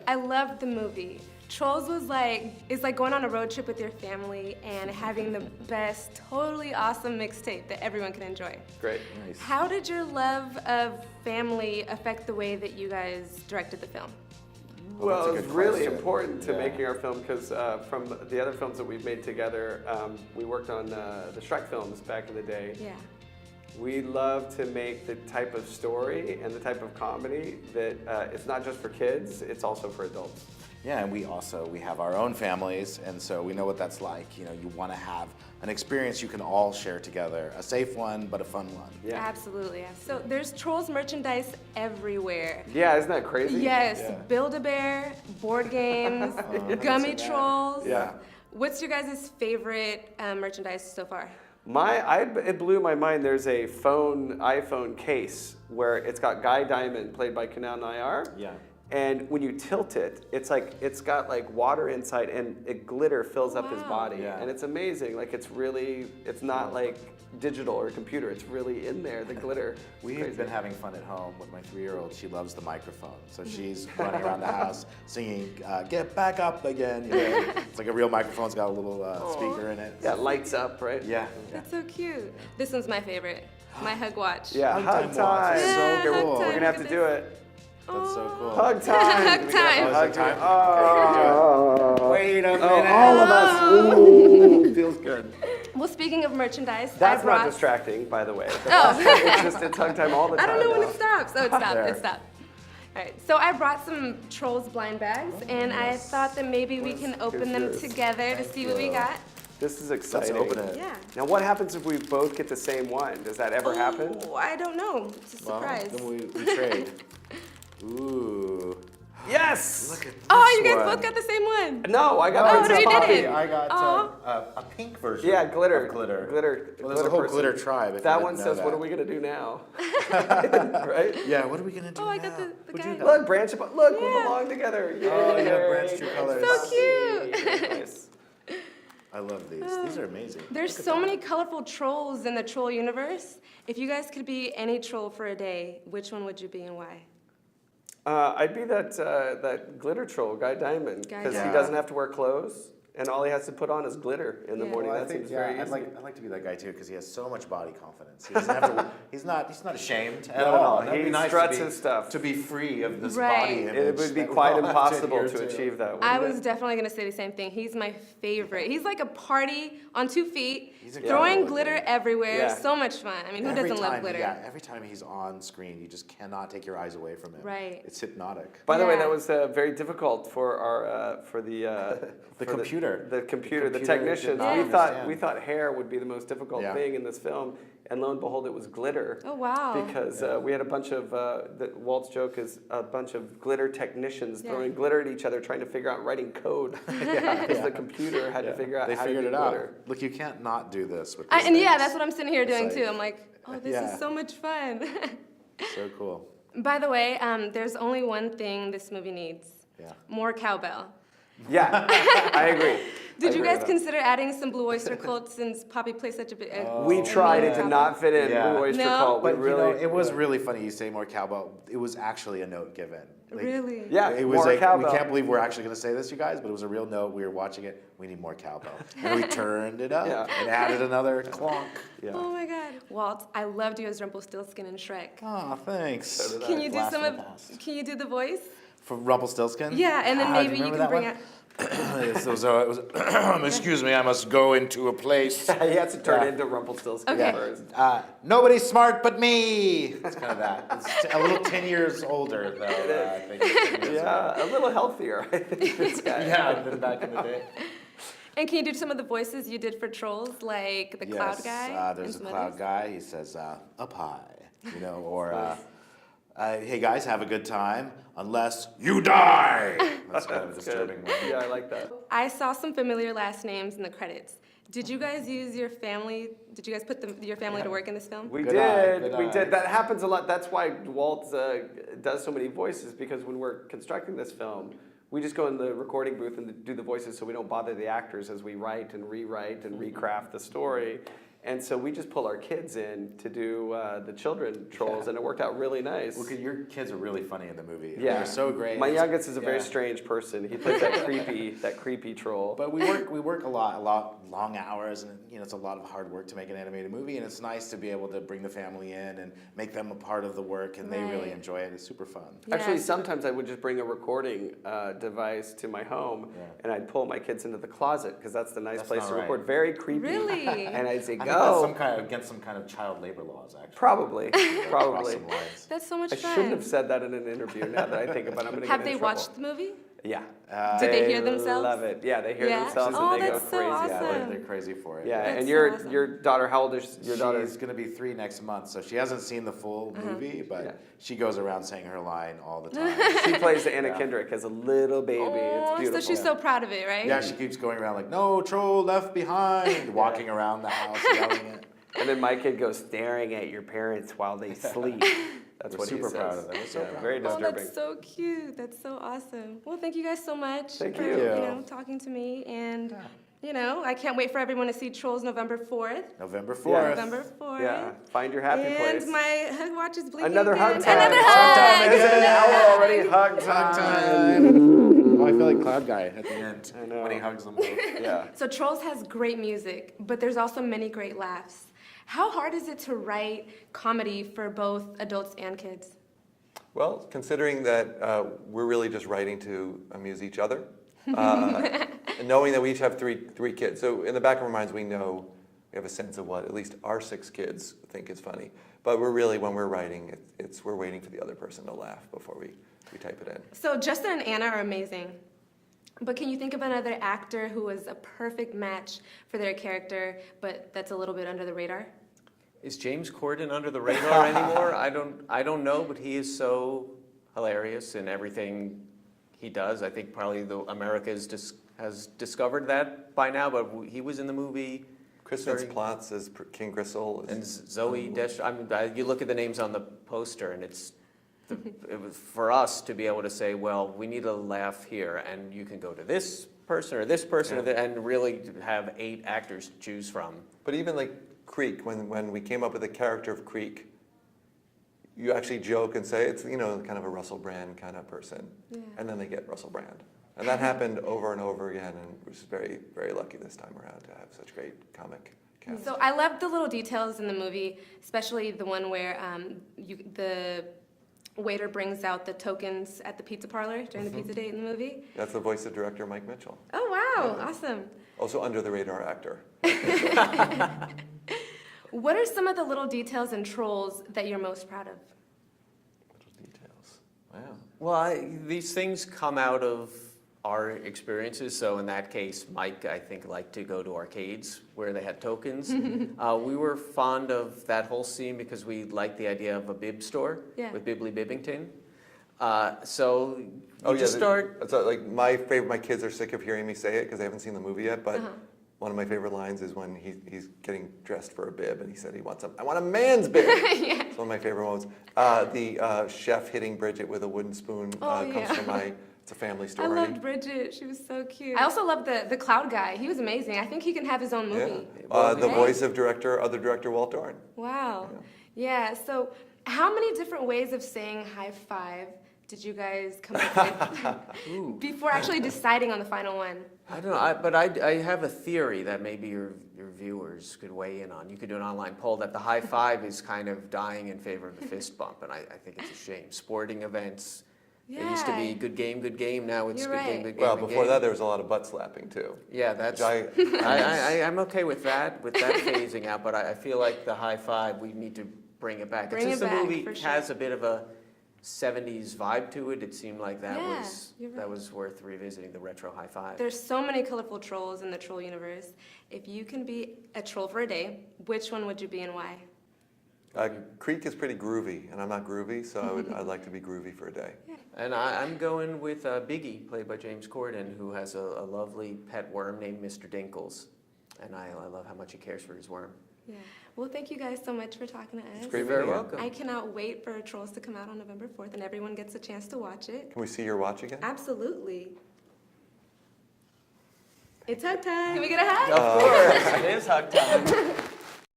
I loved the movie. Trolls is like going on a road trip with your family and having the best, totally awesome mixtape that everyone can enjoy. Great. Nice. How did your love of family affect the way that you guys directed the film? Well, it was good really question. important to Yeah. making our film because from the other films that we've made together, we worked on the Shrek films back in the day. Yeah. We love to make the type of story and the type of comedy that it's not just for kids, it's also for adults. Yeah, and we have our own families, and so we know what that's like. You know, you want to have an experience you can all share together, a safe one, but a fun one. Yeah. Absolutely. So there's Trolls merchandise everywhere. Yeah, isn't that crazy? Yes, Yeah. Build-A-Bear, board games, gummy trolls. Yeah. What's your guys' favorite merchandise so far? It blew my mind. There's a iPhone case where it's got Guy Diamond, played by Kunal Nayyar. Yeah. And when you tilt it, it's got like water inside, and glitter fills up his Wow. body, Yeah. and it's amazing. Like it's not like digital or computer. It's really in there. The glitter. It's We've crazy. been having fun at home with my 3-year-old. She loves the microphone, so she's running around the house singing, "Get back up again." You know, it's like a real microphone. It's got a little speaker in it. Yeah, lights up, right? Yeah. That's so cute. This one's my favorite. My hug watch. Yeah, Hug hug time time. watch. It's so Yeah, cool. hug We're time. gonna have to Look at do it. That's so cool. Hug time. Hug We gotta time. Oh, is it time? Oh. Wait a minute. All of us. Ooh, feels good. Well, speaking of merchandise, That's I brought... not distracting, by the way. Oh. It's hug time all the time. I don't know when now. it stops. Oh, it stopped. There. It stopped. All right. So I brought some Trolls blind bags, and I thought that maybe we can open them yours. together to see what we got. This is Let's exciting. open it. Yeah. Now, what happens if we both get the same one? Does that ever happen? Oh, I don't know. It's a Well, surprise. then we trade. Ooh. Yes! Look at this Oh, you guys one. both got the same one. No, I got Oh, mine no, you poppy. didn't. I got Aw. a pink version. Yeah, glitter. Of glitter. Glitter. Well, there's a whole person. glitter tribe. If That you one didn't know says, "What that. are we gonna do now?" Right? Yeah, what are we gonna do Oh, now? I got the What'd guy. you have? Look, branch up. Look, we Yeah. belong together. Yay. Oh, yeah, branch true colors. So cute. Nice. I love these. These are amazing. There's Look at so that. many colorful trolls in the troll universe. If you guys could be any troll for a day, which one would you be and why? I'd be that glitter troll, Guy Diamond, Guy because he Diamond. doesn't have to wear clothes, and all he has to put on is glitter in the Yeah. morning. Well, I That think, seems very I'd easy. like to be that guy too because he has so much body confidence. He doesn't have to. He's not ashamed at No, all. That'd he be nice struts to be, his stuff. to be free of this Right. body image. It would be that we quite all have impossible adhere to achieve that. I wouldn't was it? definitely gonna say the same thing. He's my favorite. He's like a party on 2 feet, He's a throwing good glitter looking. everywhere. Yeah. So much fun. I mean, who doesn't love glitter? Yeah, every time he's on screen, you just cannot take your eyes away from him. Right. It's hypnotic. By the way, Yeah. that was very difficult for our for the The for computer. the computer, the did technicians. not We understand. thought hair would be the most difficult Yeah. thing in this film, and lo and behold, it was glitter. Oh wow. Because we had a bunch of Walt's joke is a bunch of glitter technicians Yeah. throwing glitter at each other, trying to figure out writing code. Because the computer had to figure out They how to figured do it out. glitter. Look, you can't not do this with And these yeah, things. that's what I'm sitting here doing It's too. like- I'm like, oh, this Yeah. is so much fun. So cool. By the way, there's only one thing this movie needs. Yeah. More cowbell. Yeah, I agree. Did I you agree guys with that. consider adding some Blue Oyster Cult since Poppy plays such a big? We tried, it did cowbell? not fit in. Yeah. Blue Oyster No? Cult. We But really, you know, it was really funny you say more cowbell. It was actually a note given. Like, Really? Yeah, It was more like, cowbell. we can't believe we're actually going to say this, you guys, but it was a real note. We were watching it. We need more cowbell. And we turned it up Yeah. and added another clonk. Yeah. Oh my God, Walt, I loved you as Rumpelstiltskin in Shrek. Oh, thanks. So did I. Can you do Blast some from of? the past. Can you do the voice? From Rumpelstiltskin? Yeah, and then God, maybe you remember can that bring one? out. It was, excuse me, I must go into a place. He has to turn Yeah. into Rumpelstiltskin Okay. first. Nobody's smart but me. It's kind of that. It's a little 10 years older, though, I think. 10 years Yeah, ago. a little healthier, I think, this guy. Yeah, than back in the day. And can you do some of the voices you did for trolls, like the cloud guy? There's and a some cloud others? guy. He says, up high, you know, or, hey guys, have a good time, unless you die. That's kind of a Good. disturbing one. Yeah, I like that. I saw some familiar last names in the credits. Did you guys use your family? Did you guys put your family to work in this film? We Good eye, did. good We eye. did. That happens a lot. That's why Walt does so many voices, because when we're constructing this film, we just go in the recording booth and do the voices so we don't bother the actors as we write and rewrite and recraft the story. And so we just pull our kids in to do the children trolls, and it worked out really nice. Well, 'cause your kids are really funny in the movie. Yeah, They're so great. My youngest is a very strange person. He plays that creepy troll. But we work a lot long hours, and it's a lot of hard work to make an animated movie. And it's nice to be able to bring the family in and make them a part of the work, and they really enjoy it. It's super fun. Actually, sometimes I would just bring a recording device to my home, and I'd pull my kids into the closet because that's the nice place to record. Very creepy. Really? And I'd say, I go. think that's against some kind of child labor laws, actually. Probably. Cross some lines. That's so much I fun. shouldn't have said that in an interview. Now that I think about it, I'm going to get in Have they trouble. watched the movie? Yeah. Did they hear themselves? Love it. Yeah, they hear themselves Oh, and they go that's so crazy. awesome. Yeah, they're crazy for it. Yeah, That's and so your awesome. your daughter, how old is your daughter? She's going to be 3 next month, so she hasn't seen the full movie, but she goes around saying her line all the time. She plays Anna Kendrick as a little baby. It's beautiful. So she's so proud of it, right? Yeah, she keeps going around like, no, troll left behind, walking around the house, yelling it. And then my kid goes staring at your parents while they sleep. That's what super he says. proud of them. We're so proud. Very Oh, disturbing. that's so cute. That's so awesome. Well, thank you guys so much Thank for you. talking to me. And, I can't wait for everyone to see Trolls November 4th. November 4th. November 4th. Yeah, find your happy place. And my hug watch is blinking Another again. hug time. Another Hug hug. time. Is it an hour already? Hug time. Oh, I feel like Cloud Guy at the end I know. when he hugs them both. Yeah. So Trolls has great music, but there's also many great laughs. How hard is it to write comedy for both adults and kids? Well, considering that we're really just writing to amuse each other, and knowing that we each have three kids, so in the back of our minds we know, we have a sense of what at least our 6 kids think is funny. But we're really, when we're writing, we're waiting for the other person to laugh before we type it in. So Justin and Anna are amazing. But can you think of another actor who was a perfect match for their character, but that's a little bit under the radar? Is James Corden under the radar anymore? I don't know, but he is so hilarious in everything he does. I think probably America has discovered that by now, but he was in the movie. Christmas Platts as King Gristle. And Zoe Desch. I mean, you look at the names on the poster, and it was for us to be able to say, well, we need a laugh here, and you can go to this person or this person, and really have 8 actors to choose from. But even like Creek, when we came up with the character of Creek, you actually joke and say it's kind of a Russell Brand kind of person, and then they get Russell Brand, and that happened over and over again, and we're just very, very lucky this time around to have such great comic cast. So I love the little details in the movie, especially the one where the waiter brings out the tokens at the pizza parlor during the pizza date in the movie. That's the voice of director Mike Mitchell, Oh, wow, awesome. also under the radar actor. What are some of the little details in Trolls that you're most proud of? Little details. Wow. Well, these things come out of our experiences. So in that case, Mike, I think, liked to go to arcades where they had tokens. We were fond of that whole scene because we liked the idea of a bib store with Bibbly Bibbington. So you just start. It's like my favorite. My kids are sick of hearing me say it because they haven't seen the movie yet. But one of my favorite lines is when he's getting dressed for a bib, and he said he wants I want a man's bib. It's one of my favorite moments. The chef hitting Bridget with a wooden spoon comes from It's a family story. I loved Bridget. She was so cute. I also loved the Cloud guy. He was amazing. I think he can have his own movie. The voice of other director Walt Dohrn. Wow. Yeah. So how many different ways of saying high five did you guys come up with before actually deciding on the final one? I don't know, but I have a theory that maybe your viewers could weigh in on. You could do an online poll that the high five is kind of dying in favor of the fist bump, and I think it's a shame. Sporting events, it used to be good game, now it's You're good right. game, good game, Well, good before game. that, there was a lot of butt slapping too. Yeah, that's. Which I'm okay with that phasing out, but I feel like the high five, we need to bring it back. Bring Since it the back, movie for sure. has a bit of a 70s vibe to it, it seemed like that Yeah, was you're right. that was worth revisiting, the retro high five. There's so many colorful trolls in the troll universe. If you can be a troll for a day, which one would you be and why? Creek is pretty groovy, and I'm not groovy, so I'd like to be groovy for a day. And I'm going with Biggie, played by James Corden, who has a lovely pet worm named Mr. Dinkles. And I love how much he cares for his worm. Yeah. Well, thank you guys so much for talking to us. It's great You're very meeting you. welcome. I cannot wait for Trolls to come out on November 4th, and everyone gets a chance to watch it. Can we see your watch again? Absolutely. It's hug time. Can we get a hug? Of course, it is hug time.